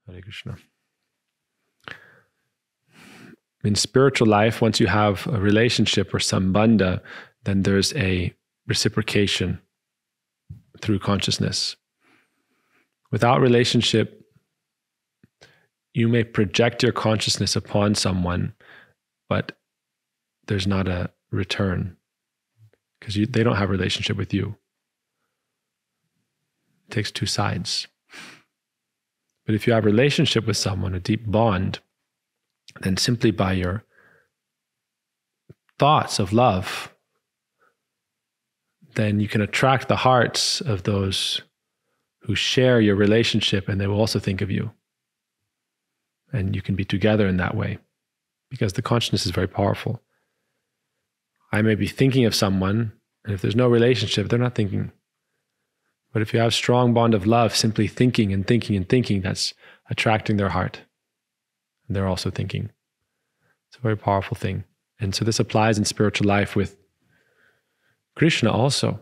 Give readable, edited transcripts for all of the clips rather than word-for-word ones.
Hare Krishna. In spiritual life, once you have a relationship or sambandha, then there's a reciprocation through consciousness. Without relationship, you may project your consciousness upon someone, but there's not a return because they don't have a relationship with you. It takes two sides. But if you have a relationship with someone, a deep bond, then simply by your thoughts of love, then you can attract the hearts of those who share your relationship, and they will also think of you. And you can be together in that way, because the consciousness is very powerful. I may be thinking of someone, and if there's no relationship, they're not thinking. But if you have a strong bond of love, simply thinking and thinking and thinking, that's attracting their heart. And they're also thinking. It's a very powerful thing. And so this applies in spiritual life with Krishna also.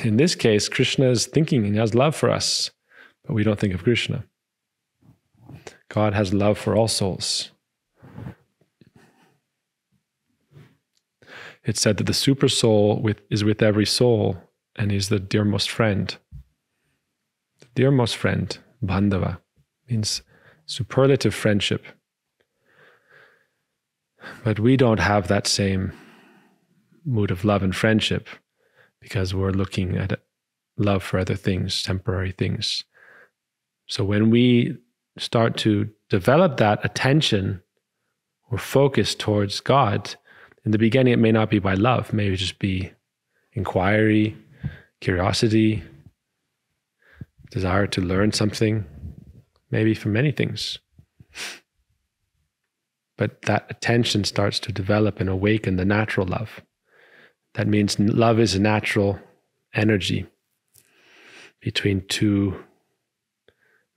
In this case, Krishna is thinking and has love for us, but we don't think of Krishna. God has love for all souls. It's said that the super soul is with every soul and is the dearmost friend. The dearmost friend, Bandhava, means superlative friendship. But we don't have that same mood of love and friendship because we're looking at love for other things, temporary things. So when we start to develop that attention or focus towards God, in the beginning it may not be by love, maybe just be inquiry, curiosity, desire to learn something, maybe for many things. But that attention starts to develop and awaken the natural love. That means love is a natural energy between two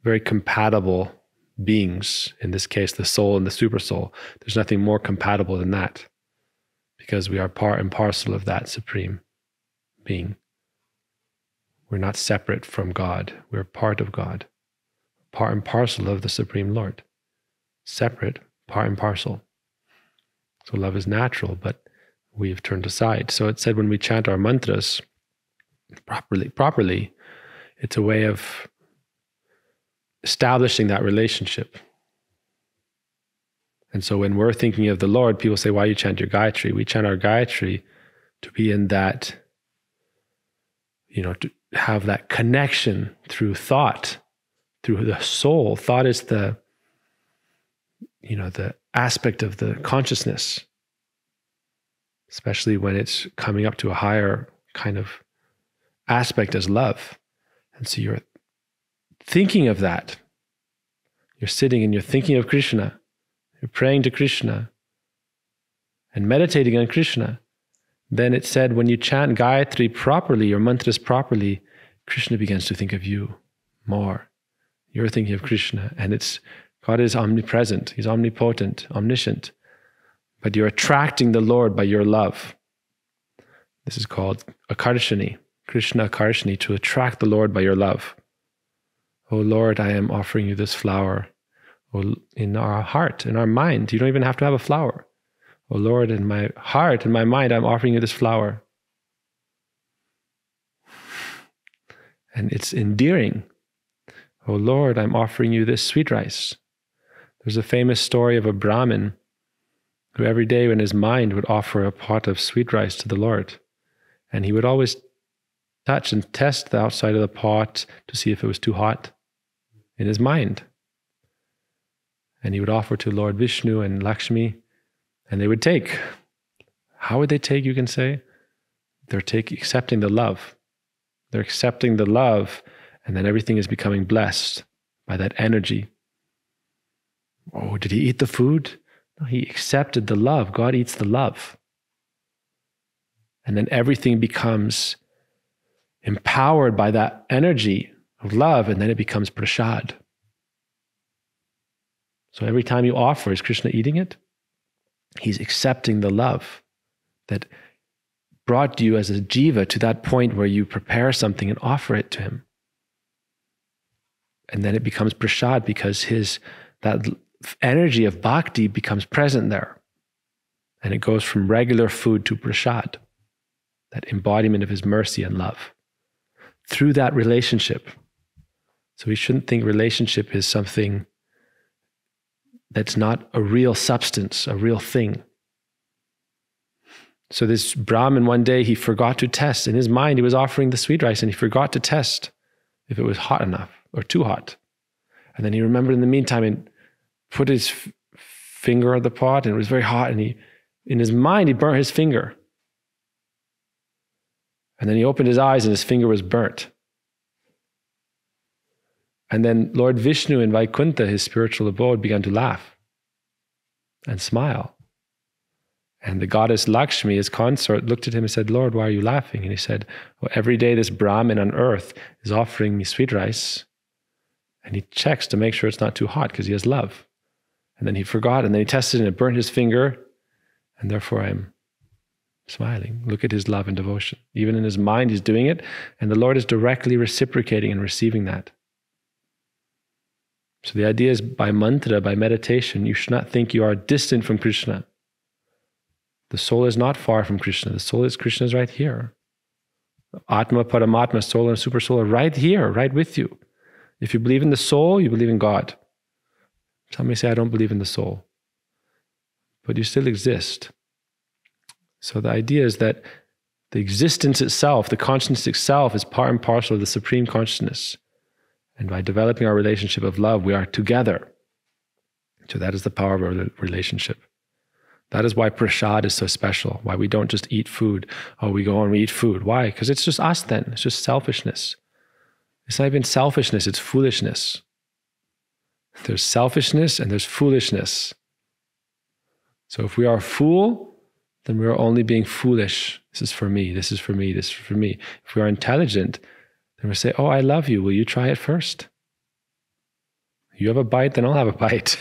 very compatible beings, in this case, the soul and the super soul. There's nothing more compatible than that, because we are part and parcel of that supreme being. We're not separate from God. We're part of God, part and parcel of the Supreme Lord. Separate, part and parcel. So love is natural, but we've turned aside. So it said when we chant our mantras properly, it's a way of establishing that relationship. And so when we're thinking of the Lord, people say, why you chant your Gayatri? We chant our Gayatri to be in that, to have that connection through thought, through the soul. Thought is the aspect of the consciousness, especially when it's coming up to a higher kind of aspect as love. And so you're thinking of that. You're sitting and you're thinking of Krishna. You're praying to Krishna and meditating on Krishna. Then it said when you chant Gayatri properly, your mantras properly, Krishna begins to think of you more. You're thinking of Krishna, and God is omnipresent. He's omnipotent, omniscient. But you're attracting the Lord by your love. This is called akarshani, Krishna akarshani, to attract the Lord by your love. Oh Lord, I am offering you this flower. Oh, in our heart, in our mind, you don't even have to have a flower. Oh Lord, in my heart, in my mind, I'm offering you this flower. And it's endearing. Oh Lord, I'm offering you this sweet rice. There's a famous story of a Brahmin who every day in his mind would offer a pot of sweet rice to the Lord. And he would always touch and test the outside of the pot to see if it was too hot in his mind. And he would offer to Lord Vishnu and Lakshmi, and they would take. How would they take, you can say? They're accepting the love. They're accepting the love, and then everything is becoming blessed by that energy. Oh, did he eat the food? No, he accepted the love. God eats the love. And then everything becomes empowered by that energy of love, and then it becomes prasad. So every time you offer, is Krishna eating it? He's accepting the love that brought you as a jiva to that point where you prepare something and offer it to him. And then it becomes prasad because that energy of bhakti becomes present there. And it goes from regular food to prasad, that embodiment of his mercy and love, through that relationship. So we shouldn't think relationship is something that's not a real substance, a real thing. So this Brahmin, one day, he forgot to test. In his mind, he was offering the sweet rice, and he forgot to test if it was hot enough or too hot. And then he remembered in the meantime and put his finger on the pot, and it was very hot, and in his mind, he burnt his finger. And then he opened his eyes, and his finger was burnt. And then Lord Vishnu in Vaikuntha, his spiritual abode, began to laugh and smile. And the goddess Lakshmi, his consort, looked at him and said, Lord, why are you laughing? And he said, well, every day this Brahmin on earth is offering me sweet rice. And he checks to make sure it's not too hot because he has love. And then he forgot, and then he tested and it burnt his finger. And therefore I'm smiling. Look at his love and devotion. Even in his mind, he's doing it. And the Lord is directly reciprocating and receiving that. So the idea is by mantra, by meditation, you should not think you are distant from Krishna. The soul is not far from Krishna. The soul is Krishna's right here. Atma, Paramatma, soul and super soul are right here, right with you. If you believe in the soul, you believe in God. Some may say, I don't believe in the soul. But you still exist. So the idea is that the existence itself, the consciousness itself, is part and parcel of the supreme consciousness. And by developing our relationship of love, we are together. So that is the power of our relationship. That is why prasad is so special, why we don't just eat food. Oh, we go and we eat food. Why? Because it's just us then. It's just selfishness. It's not even selfishness, it's foolishness. There's selfishness and there's foolishness. So if we are a fool, then we are only being foolish. This is for me, this is for me, this is for me. If we are intelligent, then we say, oh, I love you. Will you try it first? You have a bite, then I'll have a bite.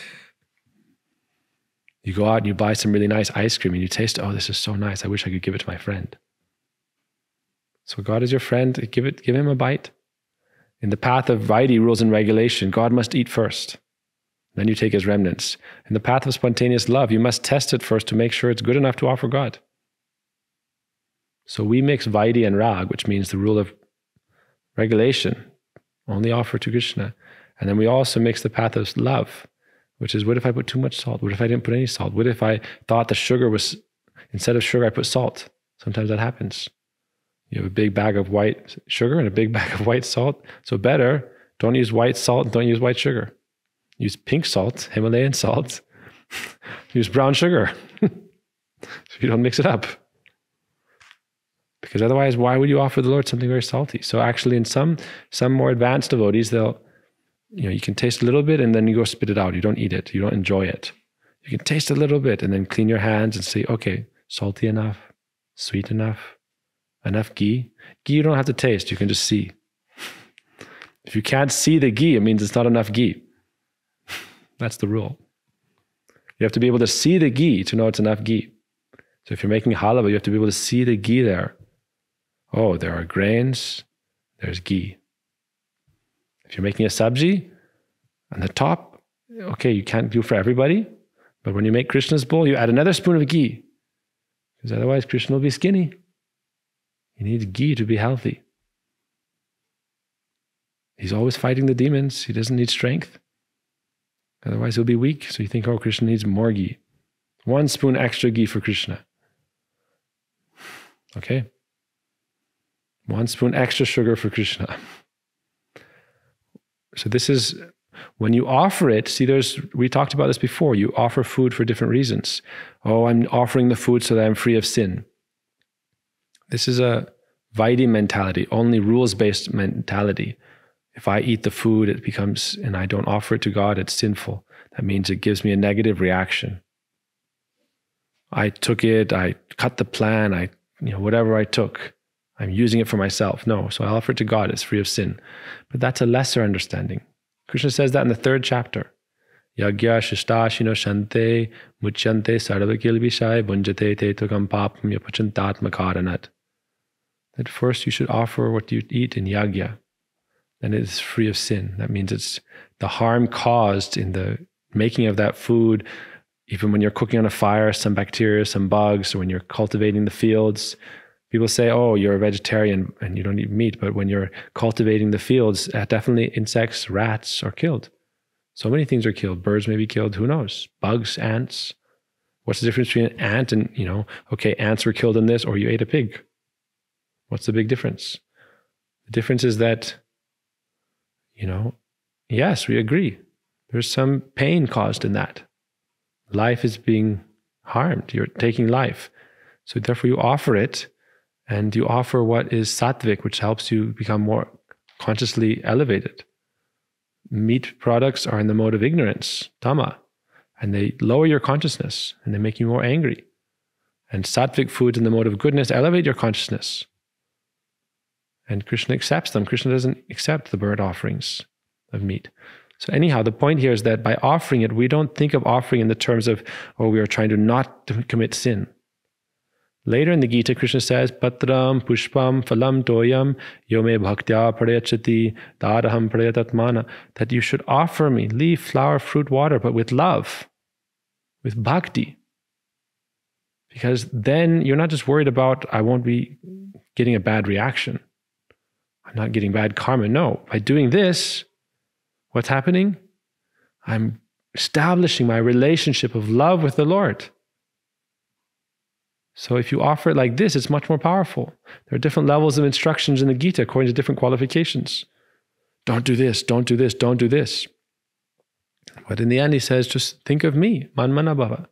You go out and you buy some really nice ice cream and you taste, oh, this is so nice. I wish I could give it to my friend. So God is your friend. Give him a bite. In the path of Vaidhi, rules and regulation, God must eat first. Then you take his remnants. In the path of spontaneous love, you must test it first to make sure it's good enough to offer God. So we mix Vaidhi and Rag, which means the rule of regulation, only offer to Krishna. And then we also mix the path of love, which is, what if I put too much salt? What if I didn't put any salt? What if I thought the sugar was, instead of sugar, I put salt? Sometimes that happens. You have a big bag of white sugar and a big bag of white salt. So better, don't use white salt, don't use white sugar. Use pink salt, Himalayan salt. Use brown sugar. So you don't mix it up. Because otherwise, why would you offer the Lord something very salty? So actually in some more advanced devotees, you can taste a little bit and then you go spit it out. You don't eat it. You don't enjoy it. You can taste a little bit and then clean your hands and say, okay, salty enough, sweet enough ghee. Ghee you don't have to taste. You can just see. If you can't see the ghee, it means it's not enough ghee. That's the rule. You have to be able to see the ghee to know it's enough ghee. So if you're making halava, you have to be able to see the ghee there. Oh, there are grains, there's ghee. If you're making a sabji, on the top, okay, you can't do for everybody, but when you make Krishna's bowl, you add another spoon of ghee. Because otherwise Krishna will be skinny. He needs ghee to be healthy. He's always fighting the demons. He doesn't need strength. Otherwise he'll be weak. So you think, oh, Krishna needs more ghee. 1 spoon extra ghee for Krishna. Okay? 1 spoon extra sugar for Krishna. So this is, when you offer it, see, we talked about this before, you offer food for different reasons. Oh, I'm offering the food so that I'm free of sin. This is a Vaidhi mentality, only rules-based mentality. If I eat the food, it becomes, and I don't offer it to God, it's sinful. That means it gives me a negative reaction. I took it, I cut the plan, whatever I took, I'm using it for myself. No, so I offer it to God, it's free of sin. But that's a lesser understanding. Krishna says that in the 3rd chapter. Yagya shistashino shante muchyante sarvakilvishai bunjate te tukam papam yapachantatmakaranat. That first you should offer what you eat in yagya. then it is free of sin. That means it's the harm caused in the making of that food, even when you're cooking on a fire, some bacteria, some bugs, or when you're cultivating the fields. People say, oh, you're a vegetarian and you don't eat meat, but when you're cultivating the fields, definitely insects, rats are killed. So many things are killed. Birds may be killed, who knows? Bugs, ants. What's the difference between an ant and, okay, ants were killed in this, or you ate a pig? What's the big difference? The difference is that, yes, we agree. There's some pain caused in that. Life is being harmed. You're taking life. So therefore you offer it, and you offer what is sattvic, which helps you become more consciously elevated. Meat products are in the mode of ignorance, tama, and they lower your consciousness and they make you more angry. And sattvic foods in the mode of goodness elevate your consciousness. And Krishna accepts them. Krishna doesn't accept the burnt offerings of meat. So anyhow, the point here is that by offering it, we don't think of offering in the terms of, we are trying to not commit sin. Later in the Gita, Krishna says, Patram, Pushpam, Phalam, Toyam, Yome Bhaktya Prayachati, Daraham Prayatatmana, that you should offer me leaf, flower, fruit, water, but with love, with bhakti. Because then you're not just worried about, I won't be getting a bad reaction. I'm not getting bad karma. No, by doing this, what's happening? I'm establishing my relationship of love with the Lord. So if you offer it like this, it's much more powerful. There are different levels of instructions in the Gita according to different qualifications. Don't do this, don't do this, don't do this. But in the end, he says, just think of me, manmana bhava.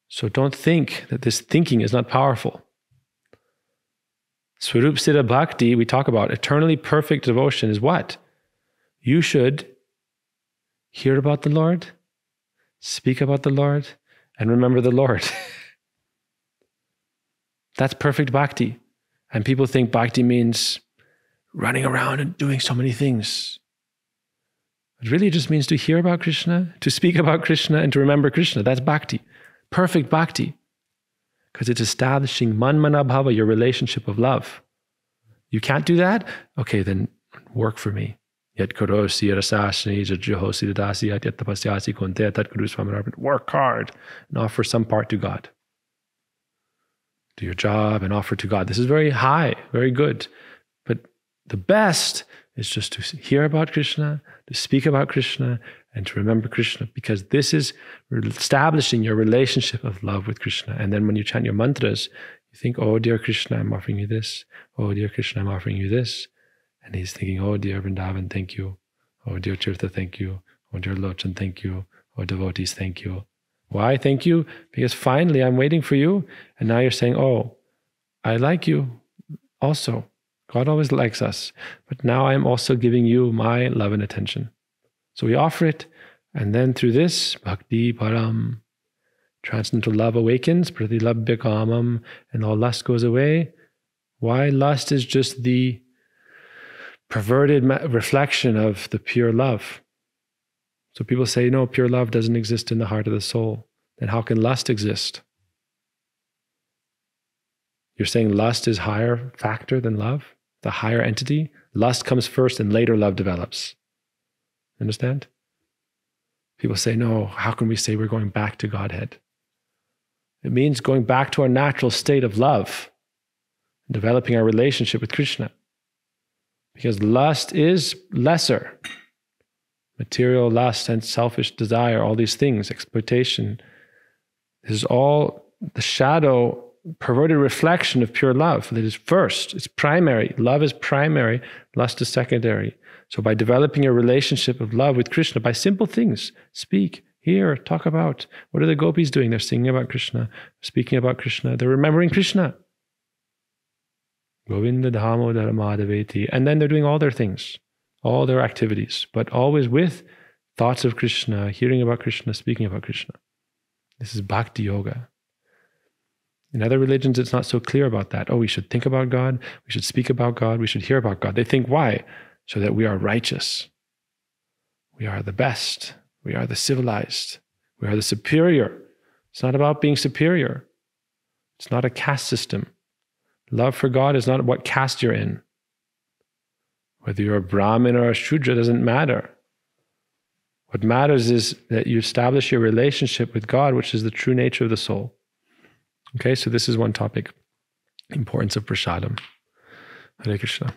So don't think that this thinking is not powerful. Swarup Siddha Bhakti, we talk about eternally perfect devotion is what? You should hear about the Lord, speak about the Lord, and remember the Lord. That's perfect bhakti. And people think bhakti means running around and doing so many things. It really just means to hear about Krishna, to speak about Krishna, and to remember Krishna. That's bhakti. Perfect bhakti. Because it's establishing manmana bhava, your relationship of love. You can't do that? Okay, then work for me. Yat karosi rasasni jajohosi dadasi yat tapasyasi kunte tat kuru swamarapana. Work hard and offer some part to God. Do your job and offer to God. This is very high, very good. But the best is just to hear about Krishna, to speak about Krishna, and to remember Krishna, because this is establishing your relationship of love with Krishna. And then when you chant your mantras, you think, oh, dear Krishna, I'm offering you this. Oh, dear Krishna, I'm offering you this. And he's thinking, oh, dear Vrindavan, thank you. Oh, dear Tirtha, thank you. Oh, dear Lochan, thank you. Oh, devotees, thank you. Why thank you? Because finally I'm waiting for you. And now you're saying, oh, I like you also. God always likes us. But now I'm also giving you my love and attention. So we offer it. And then through this, bhakti param, transcendental love awakens, pratilabhya kamam, and all lust goes away. Why? Lust is just the perverted reflection of the pure love. So people say, no, pure love doesn't exist in the heart of the soul. Then how can lust exist? You're saying lust is higher factor than love? The higher entity? Lust comes first and later love develops. Understand? People say, no, how can we say we're going back to Godhead? It means going back to our natural state of love, developing our relationship with Krishna. Because lust is lesser. Material lust and selfish desire, all these things, exploitation. This is all the shadow, perverted reflection of pure love that is first. It's primary. Love is primary. Lust is secondary. So by developing a relationship of love with Krishna, by simple things, speak, hear, talk about. What are the gopis doing? They're singing about Krishna, speaking about Krishna. They're remembering Krishna. Govinda Dhamodara Madhaveti. And then they're doing all their things, all their activities, but always with thoughts of Krishna, hearing about Krishna, speaking about Krishna. This is bhakti yoga. In other religions, it's not so clear about that. Oh, we should think about God, we should speak about God, we should hear about God. They think, why? So that we are righteous. We are the best. We are the civilized. We are the superior. It's not about being superior. It's not a caste system. Love for God is not what caste you're in. Whether you're a Brahmin or a Shudra doesn't matter. What matters is that you establish your relationship with God, which is the true nature of the soul. Okay, so this is one topic. Importance of prasadam. Hare Krishna.